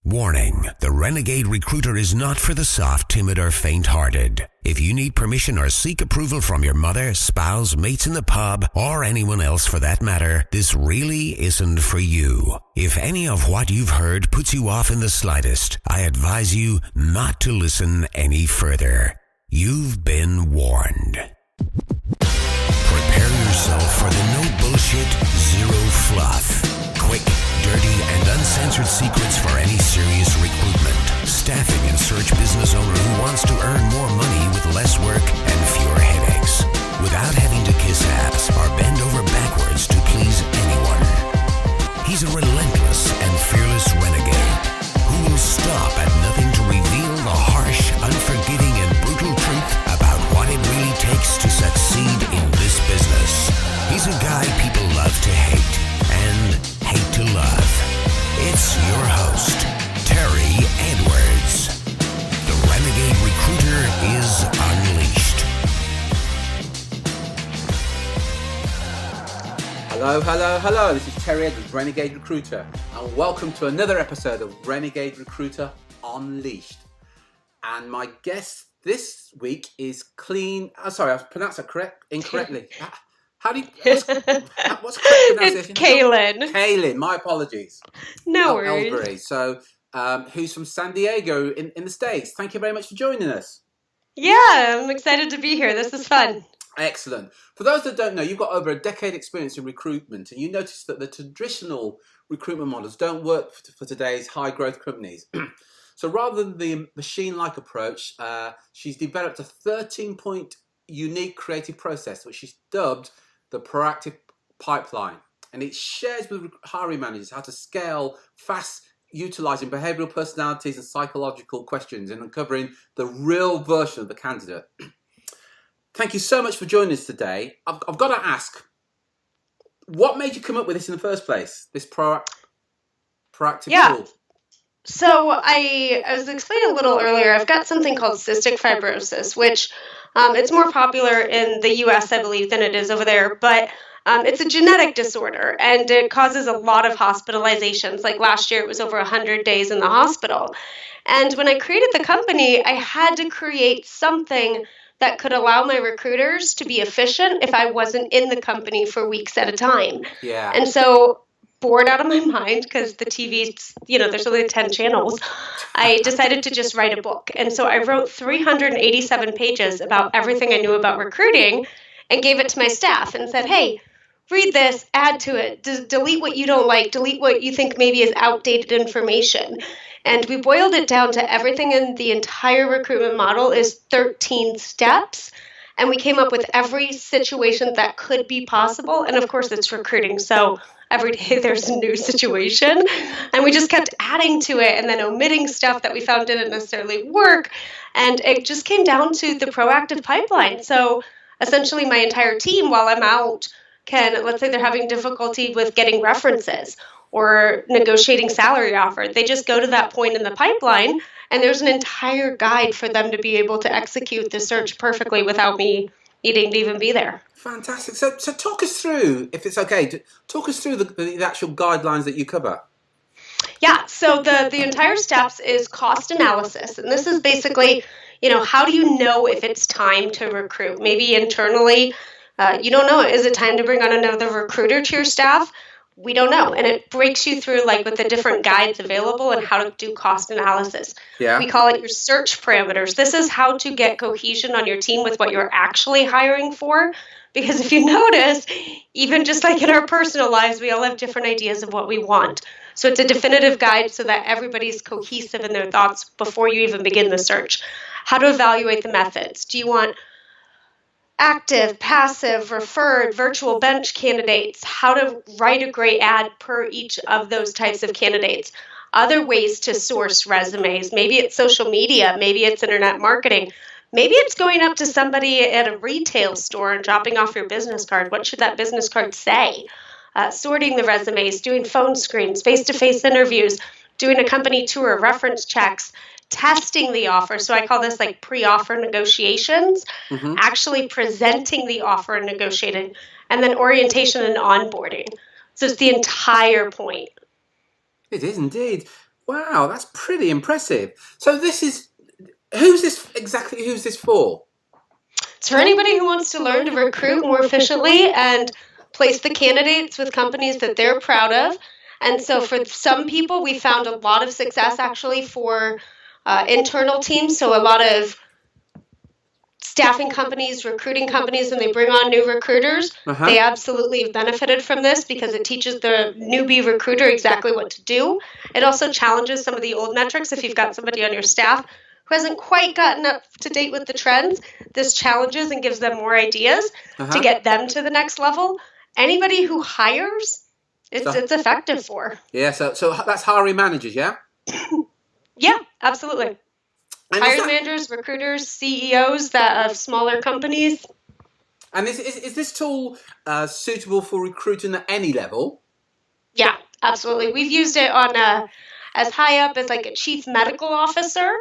Warning, the Renegade Recruiter is not for the soft, timid, or faint-hearted. If you need permission or seek approval from your mother, spouse, mates in the pub, or anyone else for that matter, this really isn't for you. If any of what you've heard puts you off in the slightest, I advise you not to listen any further. You've been warned. Prepare yourself for the no bullshit, zero fluff. Quick, dirty, and uncensored secrets for any serious recruitment, staffing, and search business owner who wants to earn more money with less work and fewer headaches, without having to kiss ass or bend over backwards to please anyone. He's a relentless and fearless renegade who will stop at nothing to reveal the harsh, unforgiving, and brutal truth about what it really takes to succeed in this business. He's a guy people love to hate and hate to love. It's your host, Terry Edwards. The Renegade Recruiter is unleashed. Hello. This is Terry Edwards, Renegade Recruiter, and welcome to another episode of Renegade Recruiter Unleashed. And my guest this week is Klyn. Sorry, I pronounced that incorrectly. How do you? What's correct pronunciation? It's Klyn. Klyn. My apologies. No worries. Ellsbury. So, who's from San Diego in the States? Thank you very much for joining us. Yeah, I'm excited to be here. This is fun. Excellent. For those that don't know, you've got over a decade experience in recruitment, and you notice that the traditional recruitment models don't work for today's high growth companies. So rather than the machine-like approach, she's developed a 13-point unique creative process, which she's dubbed the proactive pipeline, and it shares with hiring managers how to scale fast, utilizing behavioral personalities and psychological questions and uncovering the real version of the candidate. Thank you so much for joining us today. I've got to ask, what made you come up with this in the first place, this proactive tool? So I was explaining a little earlier, I've got something called cystic fibrosis, which it's more popular in the US, I believe, than it is over there. But it's a genetic disorder, and it causes a lot of hospitalizations. Like last year, it was over 100 days in the hospital. And when I created the company, I had to create something that could allow my recruiters to be efficient if I wasn't in the company for weeks at a time. Yeah. And so, bored out of my mind, because the TV, there's only 10 channels, I decided to just write a book. And so I wrote 387 pages about everything I knew about recruiting and gave it to my staff and said, hey, read this, add to it, delete what you don't like, delete what you think maybe is outdated information. And we boiled it down to everything in the entire recruitment model is 13 steps. And we came up with every situation that could be possible. And of course, it's recruiting. So every day there's a new situation. And we just kept adding to it and then omitting stuff that we found didn't necessarily work. And it just came down to the proactive pipeline. So essentially my entire team, while I'm out, let's say they're having difficulty with getting references or negotiating salary offer. They just go to that point in the pipeline, and there's an entire guide for them to be able to execute the search perfectly without me needing to even be there. Fantastic. So talk us through, if it's okay, talk us through the actual guidelines that you cover. Yeah, so the entire steps is cost analysis. And this is basically, how do you know if it's time to recruit? Maybe internally, you don't know. Is it time to bring on another recruiter to your staff? We don't know. And it breaks you through with the different guides available and how to do cost analysis. Yeah. We call it your search parameters. This is how to get cohesion on your team with what you're actually hiring for. Because if you notice, even just like in our personal lives, we all have different ideas of what we want. So it's a definitive guide so that everybody's cohesive in their thoughts before you even begin the search. How to evaluate the methods. Do you want active, passive, referred, virtual bench candidates, how to write a great ad per each of those types of candidates, other ways to source resumes. Maybe it's social media, maybe it's internet marketing, maybe it's going up to somebody at a retail store and dropping off your business card. What should that business card say? Sorting the resumes, doing phone screens, face-to-face interviews, doing a company tour, reference checks, testing the offer. So I call this pre-offer negotiations, actually presenting the offer and negotiating, and then orientation and onboarding. So it's the entire point. It is indeed. Wow, that's pretty impressive. So who's this for? It's for anybody who wants to learn to recruit more efficiently and place the candidates with companies that they're proud of. And so for some people, we found a lot of success actually for internal teams. So a lot of staffing companies, recruiting companies, when they bring on new recruiters, they absolutely have benefited from this because it teaches the newbie recruiter exactly what to do. It also challenges some of the old metrics. If you've got somebody on your staff who hasn't quite gotten up to date with the trends, this challenges and gives them more ideas to get them to the next level. Anybody who hires, it's effective for. Yeah, so that's hiring managers, yeah? Yeah, absolutely. Hiring managers, recruiters, CEOs of smaller companies. And is this tool suitable for recruiting at any level? Yeah, absolutely. We've used it on as high up as like a chief medical officer.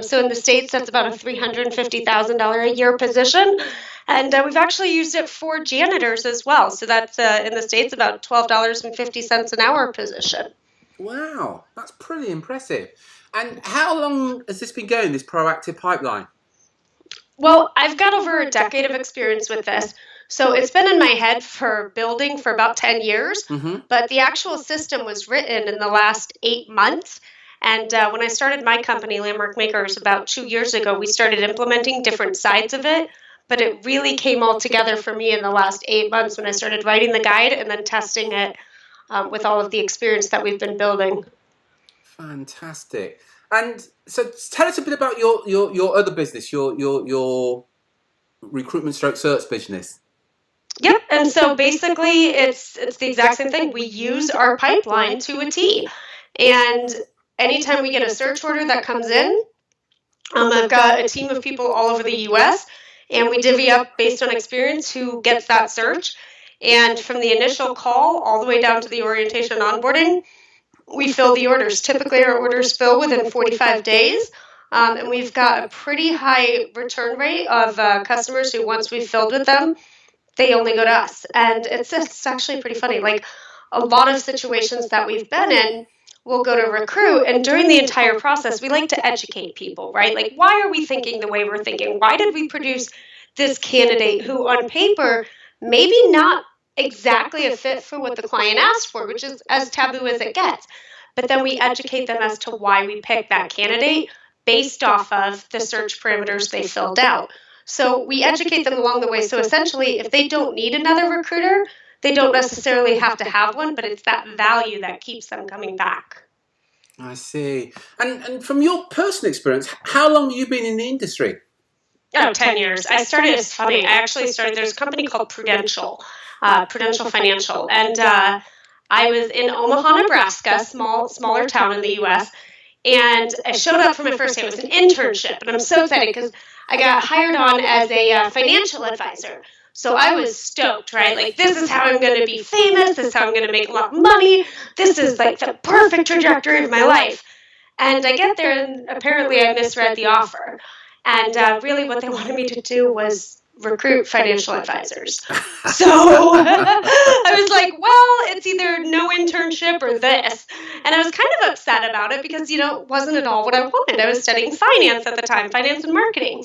So in the States, that's about a $350,000 a year position. And we've actually used it for janitors as well. So that's in the States about $12.50 an hour position. Wow, that's pretty impressive. And how long has this been going, this proactive pipeline? Well, I've got over a decade of experience with this. So it's been in my head for building for about 10 years, but the actual system was written in the last 8 months. And when I started my company, Landmark Makers, about 2 years ago, we started implementing different sides of it. But it really came all together for me in the last 8 months when I started writing the guide and then testing it with all of the experience that we've been building. Fantastic. And so tell us a bit about your other business, your recruitment stroke search business. Yep. And so basically it's the exact same thing. We use our pipeline to a T. And anytime we get a search order that comes in, I've got a team of people all over the U.S., and we divvy up based on experience who gets that search. And from the initial call all the way down to the orientation and onboarding, we fill the orders. Typically, our orders fill within 45 days. And we've got a pretty high return rate of customers who, once we've filled with them, they only go to us. And it's actually pretty funny. Like a lot of situations that we've been in, we'll go to recruit, and during the entire process, we like to educate people, right? Like, why are we thinking the way we're thinking? Why did we produce this candidate who, on paper, maybe not exactly a fit for what the client asked for, which is as taboo as it gets. But then we educate them as to why we picked that candidate based off of the search parameters they filled out. So we educate them along the way. So essentially, if they don't need another recruiter, they don't necessarily have to have one, but it's that value that keeps them coming back. I see. And from your personal experience, how long have you been in the industry? Oh, 10 years. I started, it's funny, I actually started, there's a company called Prudential Financial, and I was in Omaha, Nebraska, smaller town in the U.S., and I showed up for my first day. It was an internship, and I'm so excited because I got hired on as a financial advisor. So I was stoked, right? Like, this is how I'm going to be famous. This is how I'm going to make a lot of money. This is like the perfect trajectory of my life. And I get there, and apparently I misread the offer. And really what they wanted me to do was recruit financial advisors. So I was like, well, it's either no internship or this. And I was kind of upset about it because, it wasn't at all what I wanted. I was studying finance at the time, finance and marketing.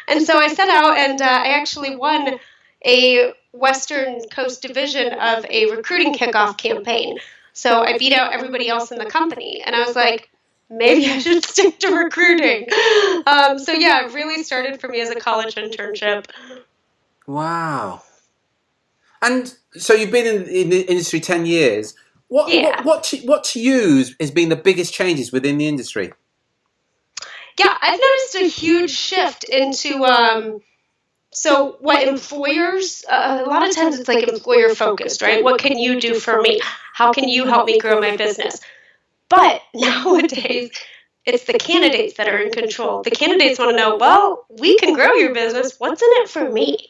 And so I set out, and I actually won a Western Coast division of a recruiting kickoff campaign. So I beat out everybody else in the company. And I was like, maybe I should stick to recruiting. So yeah, it really started for me as a college internship. Wow. And so you've been in the industry 10 years. What to you has been the biggest changes within the industry? Yeah, I've noticed a huge shift into so what employers, a lot of times it's like employer focused, right? What can you do for me? How can you help me grow my business? But nowadays, it's the candidates that are in control. The candidates want to know, well, we can grow your business. What's in it for me?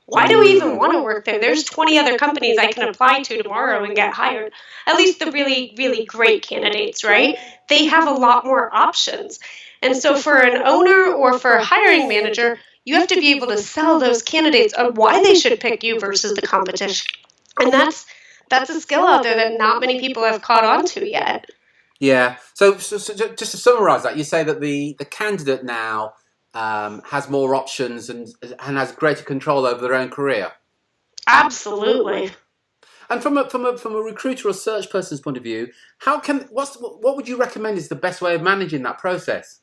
Why do we even want to work there? There's 20 other companies I can apply to tomorrow and get hired. At least the really, really great candidates, right? They have a lot more options. And so for an owner or for a hiring manager, you have to be able to sell those candidates on why they should pick you versus the competition. And that's a skill out there that not many people have caught on to yet. Yeah. So just to summarise that, you say that the candidate now has more options and has greater control over their own career. Absolutely. And from a recruiter or search person's point of view, what would you recommend is the best way of managing that process?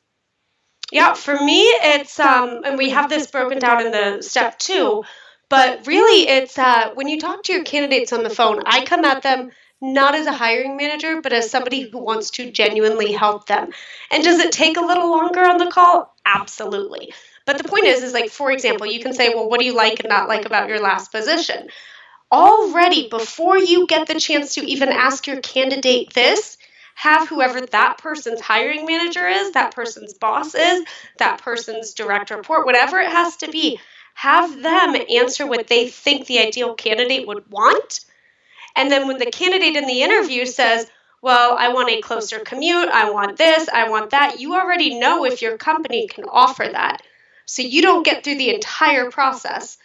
Yeah, for me, it's and we have this broken down in the step 2, but really, it's when you talk to your candidates on the phone, I come at them not as a hiring manager, but as somebody who wants to genuinely help them. And does it take a little longer on the call? Absolutely. But the point is like, for example, you can say, well, what do you like and not like about your last position? Already, before you get the chance to even ask your candidate this, have whoever that person's hiring manager is, that person's boss is, that person's direct report, whatever it has to be, have them answer what they think the ideal candidate would want. And then when the candidate in the interview says, well, I want a closer commute, I want this, I want that, you already know if your company can offer that. So you don't get through the entire process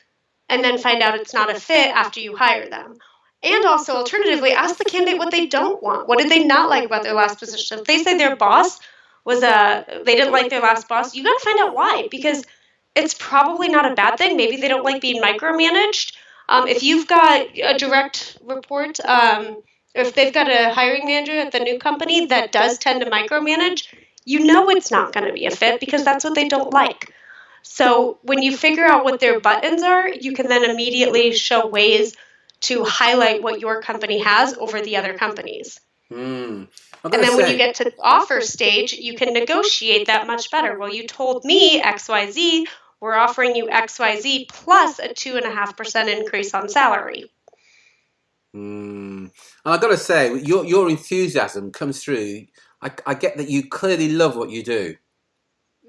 and then find out it's not a fit after you hire them. And also, alternatively, ask the candidate what they don't want. What did they not like about their last position? If they say their boss was they didn't like their last boss, you got to find out why, because it's probably not a bad thing. Maybe they don't like being micromanaged. If you've got a direct report, if they've got a hiring manager at the new company that does tend to micromanage, you know it's not going to be a fit because that's what they don't like. So when you figure out what their buttons are, you can then immediately show ways to highlight what your company has over the other companies. And then when you get to offer stage, you can negotiate that much better. Well, you told me XYZ, we're offering you XYZ plus a 2.5% increase on salary. And I've got to say, your enthusiasm comes through. I get that you clearly love what you do.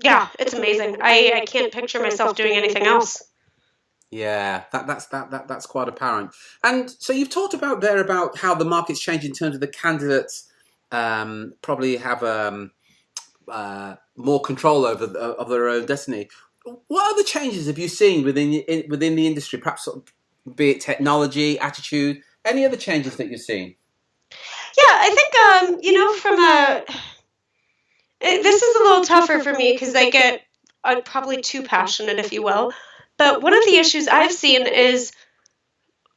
Yeah, it's amazing. I can't picture myself doing anything else. Yeah, that's quite apparent. And so you've talked about how the market's changed in terms of the candidates probably have more control over of their own destiny. What other changes have you seen within the industry? Perhaps be it technology, attitude, any other changes that you've seen? Yeah, I think from this is a little tougher for me because I get probably too passionate, if you will. But one of the issues I've seen is,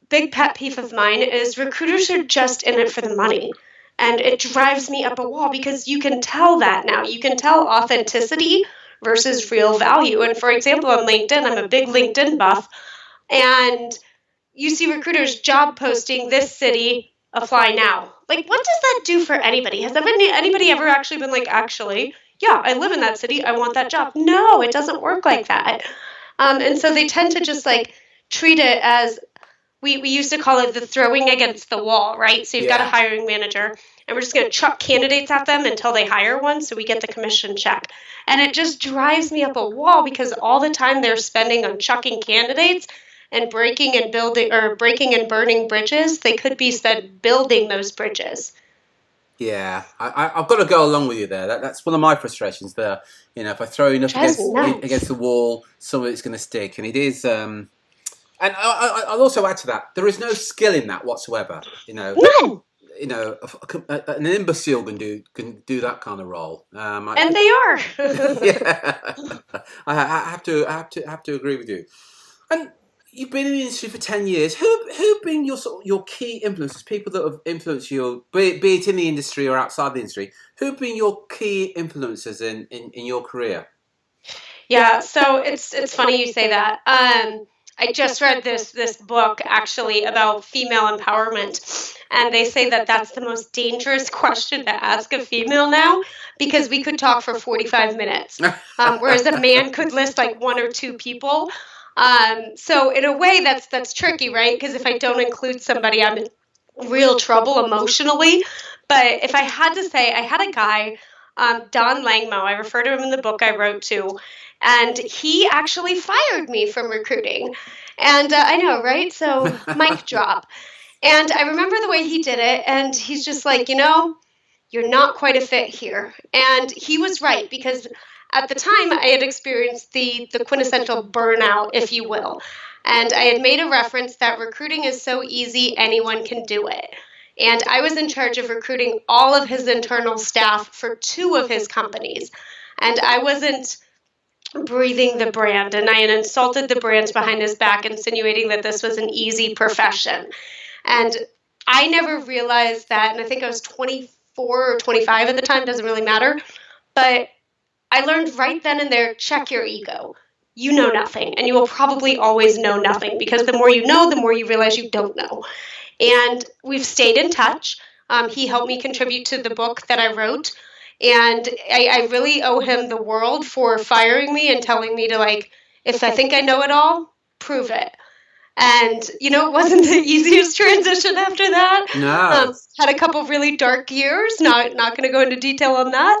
big pet peeve of mine, is recruiters are just in it for the money. And it drives me up a wall because you can tell that now. You can tell authenticity versus real value. And for example, on LinkedIn, I'm a big LinkedIn buff. And you see recruiters job posting this city, apply now. Like, what does that do for anybody? Has anybody ever actually been like, actually, yeah, I live in that city, I want that job? No, it doesn't work like that. And so they tend to just like treat it as, we used to call it the throwing against the wall, right? So you've got a hiring manager, and we're just going to chuck candidates at them until they hire one so we get the commission check. And it just drives me up a wall because all the time they're spending on chucking candidates and breaking and burning bridges, they could be spent building those bridges. Yeah, I've got to go along with you there. That's one of my frustrations there. If I throw enough against the wall, some of it's going to stick. And it is... and I'll also add to that, there is no skill in that whatsoever. None. An imbecile can do that kind of role. And they are. Yeah, I have to agree with you. And you've been in the industry for 10 years. Who've been your key influences? People that have influenced you, be it in the industry or outside the industry. Who've been your key influences in your career? Yeah, so it's funny you say that. I just read this book actually about female empowerment, and they say that that's the most dangerous question to ask a female now because we could talk for 45 minutes, whereas a man could list like one or two people. So in a way that's tricky, right? Because if I don't include somebody, I'm in real trouble emotionally. But if I had to say, I had a guy, Don Langmo, I refer to him in the book I wrote too, and he actually fired me from recruiting. And I know, right? So mic drop. And I remember the way he did it, and he's just like, you're not quite a fit here. And he was right, because at the time I had experienced the quintessential burnout, if you will. And I had made a reference that recruiting is so easy, anyone can do it. And I was in charge of recruiting all of his internal staff for 2 of his companies. And I wasn't breathing the brand, and I had insulted the brands behind his back, insinuating that this was an easy profession. And I never realized that, and I think I was 24 or 25 at the time, doesn't really matter, but I learned right then and there, check your ego. You know nothing, and you will probably always know nothing, because the more you know, the more you realize you don't know. And we've stayed in touch. He helped me contribute to the book that I wrote. And I really owe him the world for firing me and telling me to, like, if I think I know it all, prove it. And, it wasn't the easiest transition after that. No. Had a couple really dark years, not going to go into detail on that.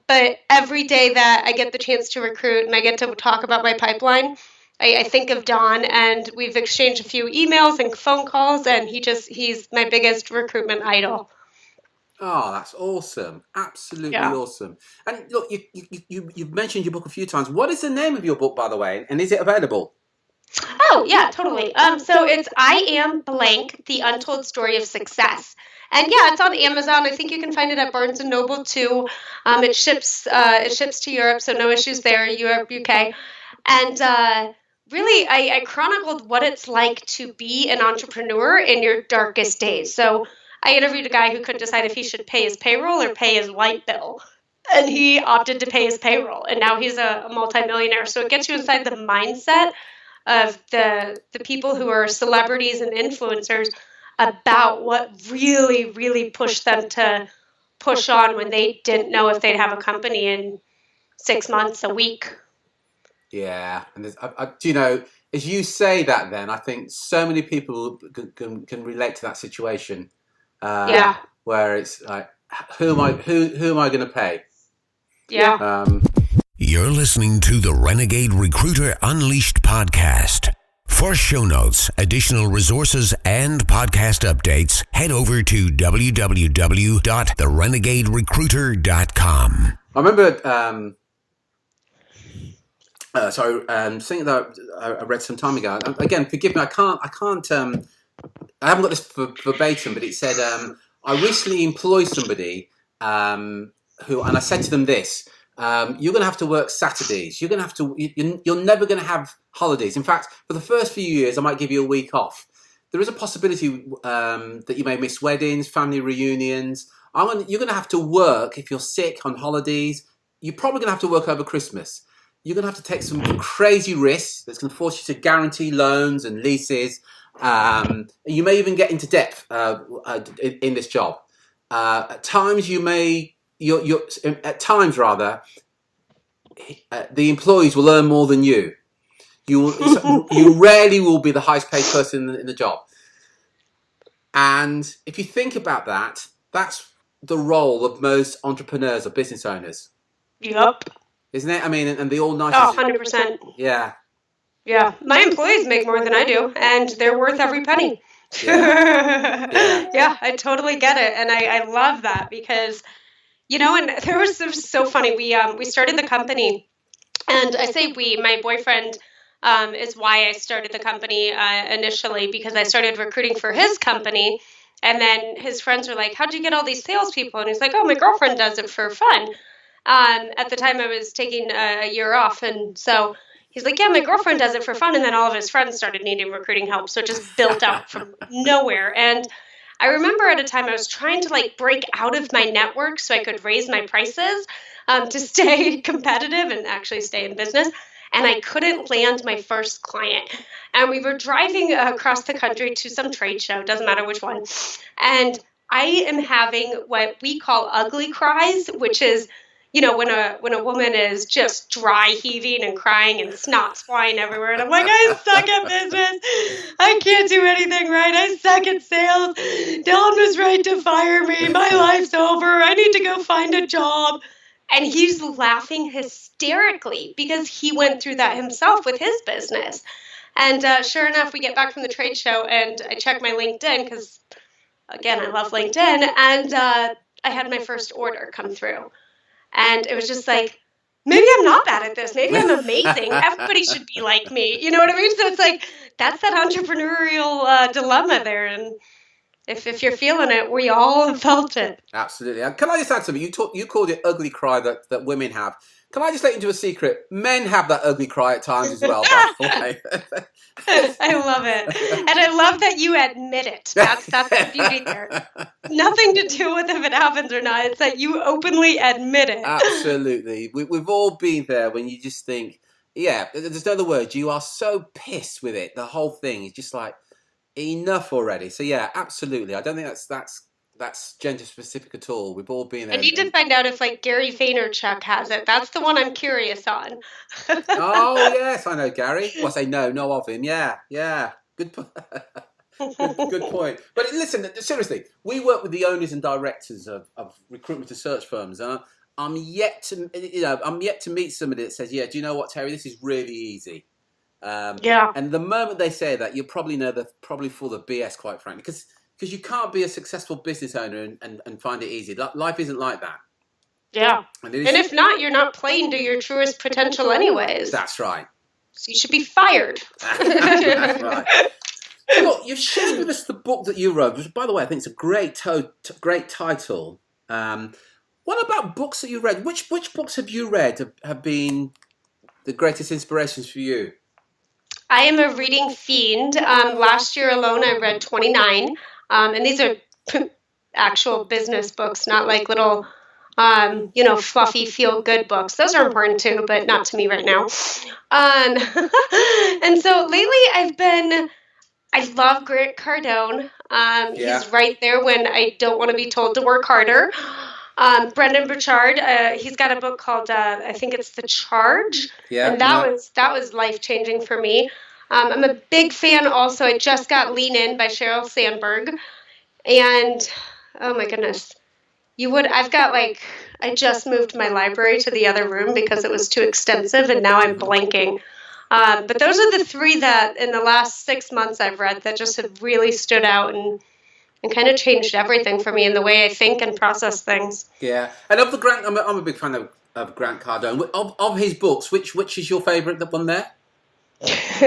But every day that I get the chance to recruit and I get to talk about my pipeline, I think of Don, and we've exchanged a few emails and phone calls, and he's my biggest recruitment idol. Oh, that's awesome. Absolutely awesome. And look, you've mentioned your book a few times. What is the name of your book, by the way? And is it available? Oh, yeah, totally. So it's I Am Blank, The Untold Story of Success. And yeah, it's on Amazon. I think you can find it at Barnes & Noble too. It ships to Europe, so no issues there, Europe, UK. And really, I chronicled what it's like to be an entrepreneur in your darkest days. So I interviewed a guy who couldn't decide if he should pay his payroll or pay his light bill. And he opted to pay his payroll. And now he's a multimillionaire. So it gets you inside the mindset of the people who are celebrities and influencers about what really, really pushed them to push on when they didn't know if they'd have a company in 6 months, a week. Yeah, and as you say that, then I think so many people can relate to that situation. Where it's like, who am I going to pay? Yeah. You're listening to the Renegade Recruiter Unleashed podcast. For show notes, additional resources, and podcast updates, head over to www.therenegaderecruiter.com. I remember, something that I read some time ago. Again, forgive me, I haven't got this verbatim, but it said, I recently employed somebody and I said to them this. You're going to have to work Saturdays. You're never going to have holidays. In fact, for the first few years, I might give you a week off. There is a possibility that you may miss weddings, family reunions. You're going to have to work if you're sick on holidays. You're probably going to have to work over Christmas. You're going to have to take some crazy risks that's going to force you to guarantee loans and leases. You may even get into debt in this job. At times, the employees will earn more than you. You rarely will be the highest paid person in the job. And if you think about that, that's the role of most entrepreneurs or business owners. Yep. Isn't it? I mean, and the all nice. Oh, 100%. Yeah. Yeah. My employees make more than I do, and they're worth every penny. Yeah, I totally get it. And I love that because, and it was so funny. We started the company, and I say we, my boyfriend is why I started the company initially, because I started recruiting for his company. And then his friends were like, how'd you get all these salespeople? And he's like, oh, my girlfriend does it for fun. At the time I was taking a year off. And so he's like, yeah, my girlfriend does it for fun. And then all of his friends started needing recruiting help. So it just built out from nowhere. And I remember at a time I was trying to break out of my network so I could raise my prices to stay competitive and actually stay in business. And I couldn't land my first client. And we were driving across the country to some trade show, doesn't matter which one. And I am having what we call ugly cries, which is, when a woman is just dry heaving and crying and snot's flying everywhere. And I'm like, I suck at business. I can't do anything right. I suck at sales. Dylan was right to fire me. My life's over. I need to go find a job. And he's laughing hysterically because he went through that himself with his business. And sure enough, we get back from the trade show and I check my LinkedIn because, again, I love LinkedIn. And I had my first order come through. And it was just like, maybe I'm not bad at this. Maybe I'm amazing. Everybody should be like me. You know what I mean? So it's like, that's that entrepreneurial dilemma there. And if you're feeling it, we all have felt it. Absolutely. And can I just add something? You called it ugly cry that women have. Can I just let you into a secret? Men have that ugly cry at times as well, by the way. I love it. And I love that you admit it. That's the beauty there. Nothing to do with if it happens or not. It's that you openly admit it. Absolutely. We've all been there when you just think, yeah, there's no other word. You are so pissed with it. The whole thing is just like, enough already. So yeah, absolutely. I don't think that's gender specific at all. We've all been there. I need to find out if like Gary Vaynerchuk has it. That's the one I'm curious on. Oh yes, I know Gary. Well, I say know of him. Yeah. Good point. But listen, seriously, we work with the owners and directors of recruitment and search firms. I'm yet to meet somebody that says, yeah, do you know what, Terry? This is really easy. Yeah. And the moment they say that, you probably know they're probably full of BS, quite frankly, because you can't be a successful business owner and find it easy. Life isn't like that. Yeah. And if not, you're not playing to your truest potential anyways. That's right. So you should be fired. That's right. So look, you've shared with us the book that you wrote, which, by the way, I think it's a great title. What about books that you read? Which books have you read have been the greatest inspirations for you? I am a reading fiend. Last year alone, I read 29. And these are actual business books, not like little, fluffy feel-good books. Those are important too, but not to me right now. And so lately I love Grant Cardone. He's right there when I don't want to be told to work harder. Brendan Burchard, he's got a book called, I think it's The Charge. Yeah, and that was life-changing for me. I'm a big fan also. I just got Lean In by Sheryl Sandberg. And, oh my goodness, I just moved my library to the other room because it was too extensive, and now I'm blanking. But those are the three that in the last 6 months I've read that just have really stood out and kind of changed everything for me in the way I think and process things. Yeah, and of the Grant, I'm a big fan of Grant Cardone. Of his books, which is your favourite? The one there? It's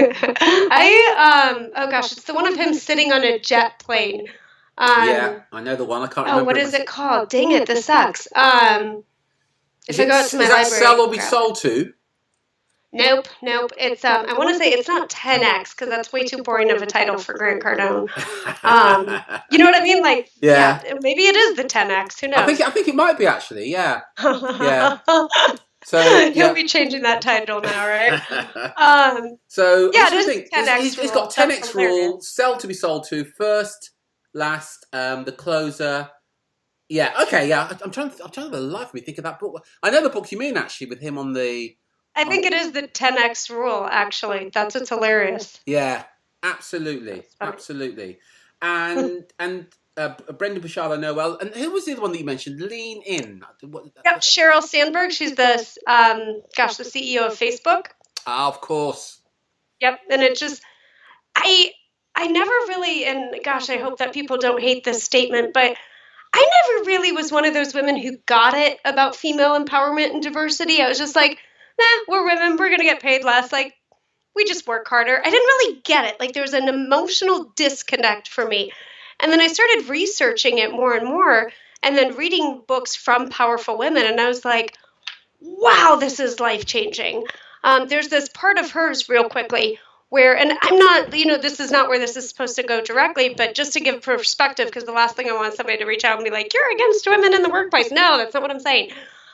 the one of him sitting on a jet plane. Yeah, I know the one. I can't remember. Oh, what is it called? Dang it, this sucks. If I go out to my library, Sell or Be Sold To? Nope. It's I want to say it's not 10X because that's way too boring of a title for Grant Cardone. You know what I mean? Like, yeah, maybe it is the 10X. Who knows? I think it might be actually. Yeah. Yeah. So you'll be changing that title now, right? So yeah, there's 10X. He's got 10X rule. Sell to be sold to. First, last, the closer. Yeah. Okay. Yeah. I'm trying to the life of me think of that book. I know the book you mean actually with him on the. I think it is the 10X rule, actually. It's hilarious. Yeah, absolutely. And Brendan Burchard, I know well. And who was the other one that you mentioned? Lean In. Yep, Sheryl Sandberg. She's the CEO of Facebook. Ah, of course. Yep, and it just, I never really, and gosh, I hope that people don't hate this statement, but I never really was one of those women who got it about female empowerment and diversity. I was just like, we're women, we're going to get paid less. Like, we just work harder. I didn't really get it. Like, there was an emotional disconnect for me. And then I started researching it more and more and then reading books from powerful women. And I was like, wow, this is life-changing. There's this part of hers real quickly where, and I'm not, this is not where this is supposed to go directly, but just to give perspective, because the last thing I want somebody to reach out and be like, you're against women in the workplace. No, that's not what I'm saying.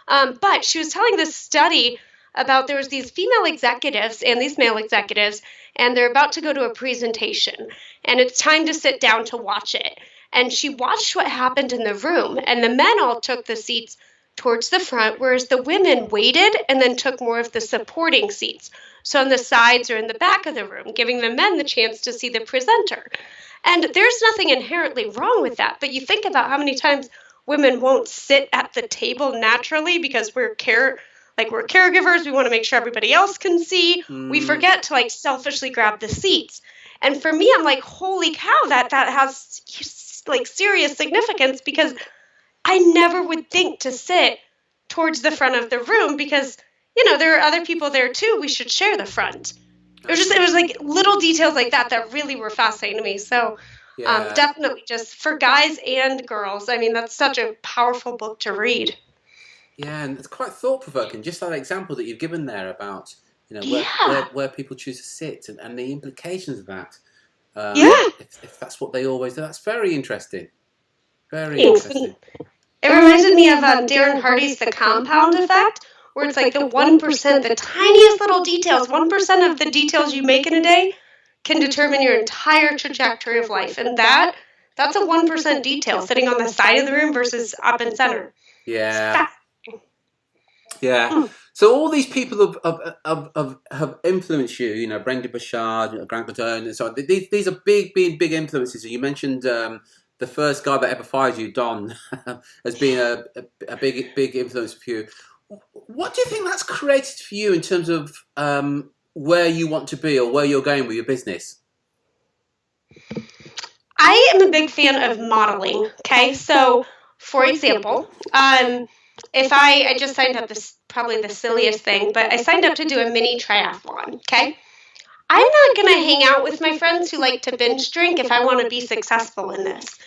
But she was telling this study about there was these female executives and these male executives, and they're about to go to a presentation, and it's time to sit down to watch it. And she watched what happened in the room, and the men all took the seats towards the front, whereas the women waited and then took more of the supporting seats. So on the sides or in the back of the room, giving the men the chance to see the presenter. And there's nothing inherently wrong with that, but you think about how many times women won't sit at the table naturally because we're caregivers, we want to make sure everybody else can see. We forget to selfishly grab the seats. And for me, I'm like, holy cow, that has serious significance because I never would think to sit towards the front of the room because, there are other people there too. We should share the front. It was like little details like that really were fascinating to me. So Yeah. Definitely, just for guys and girls. I mean, that's such a powerful book to read. Yeah, and it's quite thought provoking. Just that example that you've given there about Yeah. where people choose to sit and the implications of that. Yeah. If that's what they always do, that's very interesting. Very Thanks. interesting. It reminded me of Darren Hardy's The Compound Effect, where it's like the 1%, the tiniest little details, 1% of the details you make in a day can determine your entire trajectory of life. And that's a 1% detail sitting on the side of the room versus up and center. Yeah. Yeah. So all these people have influenced you. You know, Brendan Burchard, Grant Cardone, and so on. These are big influences. You mentioned the first guy that ever fired you, Don, as being a big influence for you. What do you think that's created for you in terms of where you want to be or where you're going with your business? I am a big fan of modeling. Okay, so for example, if I just signed up, this probably the silliest thing, but I signed up to do a mini triathlon. Okay, I'm not gonna hang out with my friends who like to binge drink if I want to be successful in this.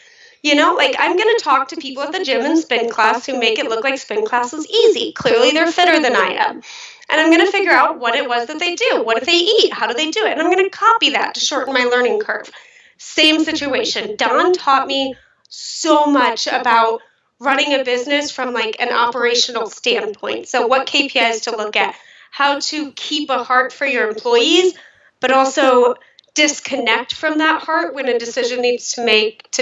You know, like I'm going to talk to people at the gym and spin class who make it look like spin class is easy. Clearly, they're fitter than I am. And I'm going to figure out what it was that they do. What do they eat? How do they do it? And I'm going to copy that to shorten my learning curve. Same situation. Don taught me so much about running a business from like an operational standpoint. So what KPIs to look at, how to keep a heart for your employees, but also disconnect from that heart when a decision needs to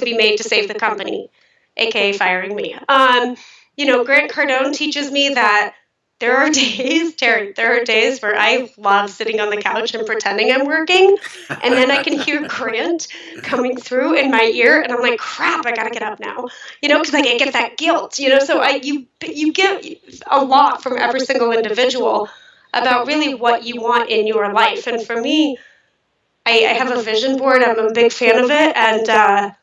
be made to save the company, aka firing me. Grant Cardone teaches me that there are days, Terry, where I love sitting on the couch and pretending I'm working, and then I can hear Grant coming through in my ear, and I'm like, crap, I gotta get up now, because I get that guilt, so you get a lot from every single individual about really what you want in your life. And for me, I have a vision board. I'm a big fan of it, and I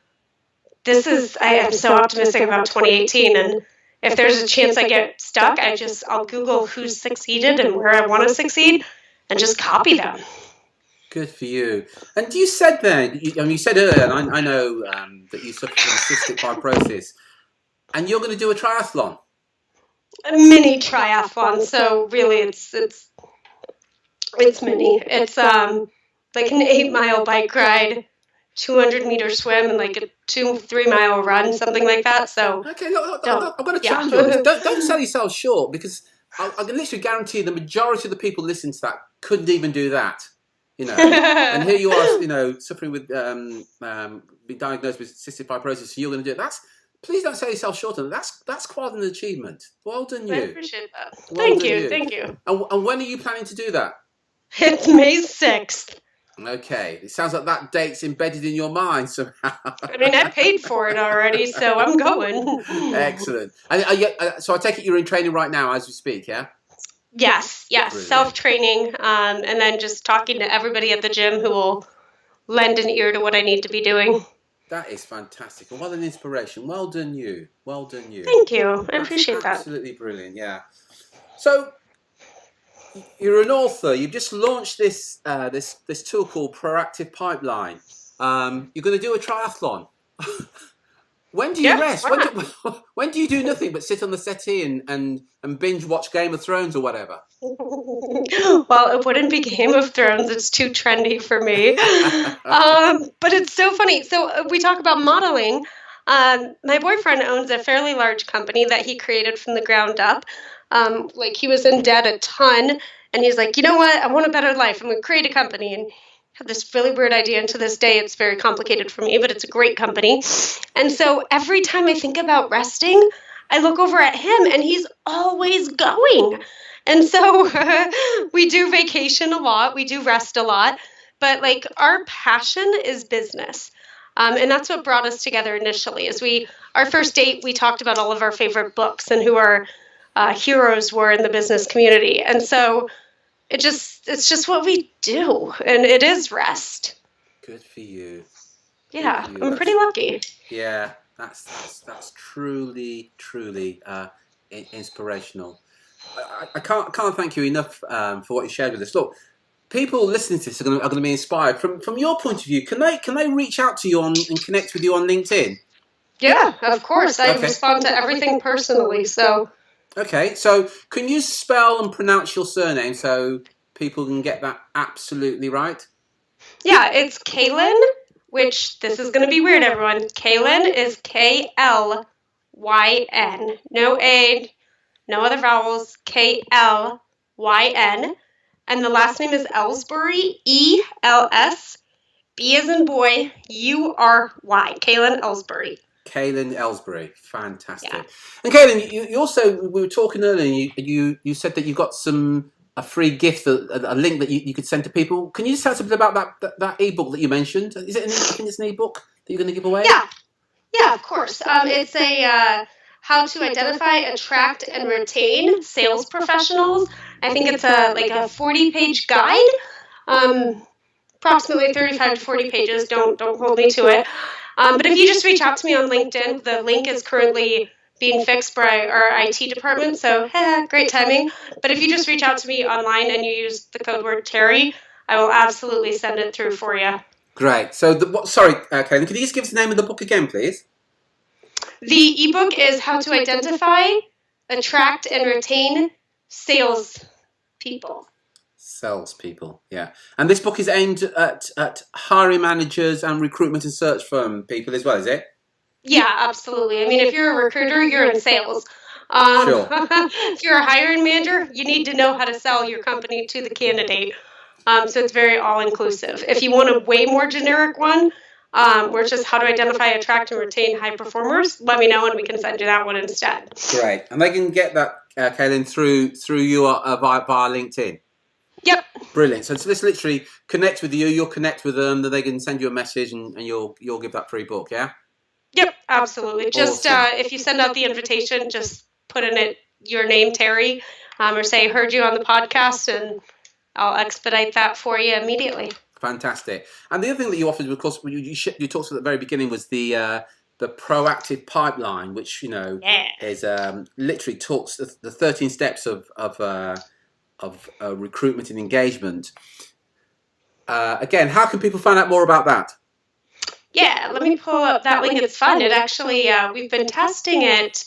am so optimistic about 2018. And if there's a chance I get stuck, I'll Google who's succeeded and where I want to succeed, and just copy them. Good for you. And you said there, you said earlier, and I know that you suffer from cystic fibrosis, and you're going to do a triathlon. A mini triathlon. So really, it's mini. It's like an 8-mile bike ride, 200-meter swim, and like a 2-3 mile run, something like that. So okay, look, I've got to challenge you on this. Don't sell yourself short, because I can literally guarantee the majority of the people listening to that couldn't even do that. And here you are, suffering with being diagnosed with cystic fibrosis. So you're going to do it. Please don't sell yourself short on that. That's quite an achievement. Well done, you. I appreciate that. Thank you. And when are you planning to do that? It's May 6th. Okay, it sounds like that date's embedded in your mind somehow. I mean, I paid for it already, so I'm going. Excellent. And so I take it you're in training right now as we speak, yeah? Yes, Brilliant. self-training, and then just talking to everybody at the gym who will lend an ear to what I need to be doing. That is fantastic. And what an inspiration. Well done you. Thank you. I appreciate that. Absolutely brilliant, yeah. So, you're an author. You've just launched this tool called Proactive Pipeline. You're going to do a triathlon. When do you rest? When do you do nothing but sit on the settee and binge watch Game of Thrones or whatever? Well, it wouldn't be Game of Thrones. It's too trendy for me. But it's so funny. So we talk about modeling. My boyfriend owns a fairly large company that he created from the ground up. He was in debt a ton, and he's like, you know what? I want a better life. I'm going to create a company. And had this really weird idea, and to this day it's very complicated for me, but it's a great company. And so every time I think about resting, I look over at him, and he's always going. And so we do vacation a lot, we do rest a lot, but our passion is business. And that's what brought us together initially. Our first date, we talked about all of our favorite books and who our heroes were in the business community. And so it's just what we do, and it is rest. Good for you. Yeah, I'm pretty lucky. Yeah, that's truly inspirational. I can't thank you enough for what you shared with us. Look, people listening to this are going to be inspired. From your point of view, can they reach out to you and connect with you on LinkedIn? Yeah, of course. I respond to everything personally, so... Okay, so can you spell and pronounce your surname so people can get that absolutely right? Yeah, it's Klyn, which, this is going to be weird, everyone. Klyn is Klyn. No A, no other vowels. Klyn. And the last name is Ellsbury, E-L-S, B as in boy, U-R-Y. Klyn Ellsbury. Klyn Ellsbury, fantastic. Yeah. And Klyn, you also, we were talking earlier, you said that you got a free gift, a link that you could send to people. Can you just tell us a bit about that ebook that you mentioned? Is it an ebook that you're going to give away? Yeah, of course. It's a how to identify, attract, and retain sales professionals. I think it's a 40-page guide, approximately 35 to 40 pages. Don't hold me to it. But if you just reach out to me on LinkedIn, the link is currently being fixed by our IT department, so great timing. But if you just reach out to me online and you use the code word Terry, I will absolutely send it through for you. Great. So, Klyn, could you just give us the name of the book again, please? The ebook is How to Identify, Attract, and Retain Sales People. Salespeople, yeah. And this book is aimed at hiring managers and recruitment and search firm people as well, is it? Yeah, absolutely. I mean, if you're a recruiter, you're in sales. Sure. If you're a hiring manager, you need to know how to sell your company to the candidate. So it's very all-inclusive. If you want a way more generic one, where it's just how to identify, attract, and retain high performers, let me know and we can send you that one instead. Great. And they can get that, Klyn, through you via LinkedIn? Yep. Brilliant. So let's literally connect with you, you'll connect with them, then they can send you a message and you'll give that free book, yeah? Yep, absolutely. Just Awesome. if you send out the invitation, just put in it your name, Terry, or say, heard you on the podcast, and I'll expedite that for you immediately. Fantastic. And the other thing that you offered, of course, you talked at the very beginning, was the proactive pipeline, which is literally talks the 13 steps of recruitment and engagement. Again, how can people find out more about that? Yeah, let me pull up that link. It's fun. It actually, we've been testing it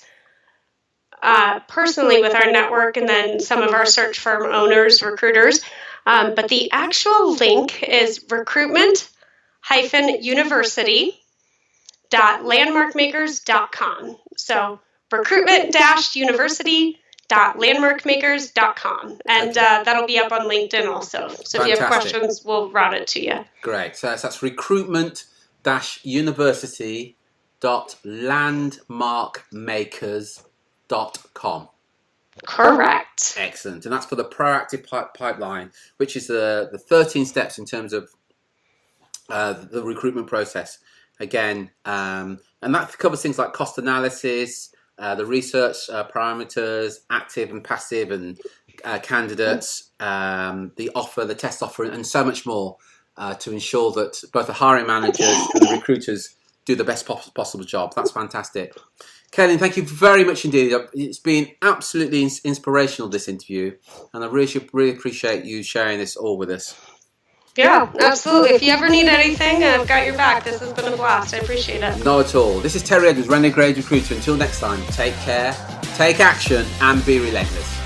personally with our network and then some of our search firm owners, recruiters. But the actual link is recruitment-university.landmarkmakers.com. So recruitment-university.landmarkmakers.com. And that'll be up on LinkedIn also. So if you have questions, we'll route it to you. Great. So that's recruitment-university.landmarkmakers.com. Correct. Excellent. And that's for the proactive pipeline, which is the 13 steps in terms of the recruitment process. Again, and that covers things like cost analysis, the research parameters, active and passive, and candidates, the offer, the test offer, and so much more to ensure that both the hiring managers and the recruiters do the best possible job. That's fantastic. Klyn, thank you very much indeed. It's been absolutely inspirational, this interview, and I really appreciate you sharing this all with us. Yeah, absolutely. If you ever need anything, I've got your back. This has been a blast. I appreciate it. Not at all. This is Terry Edwards, Renegade Recruiter. Until next time, take care, take action, and be relentless.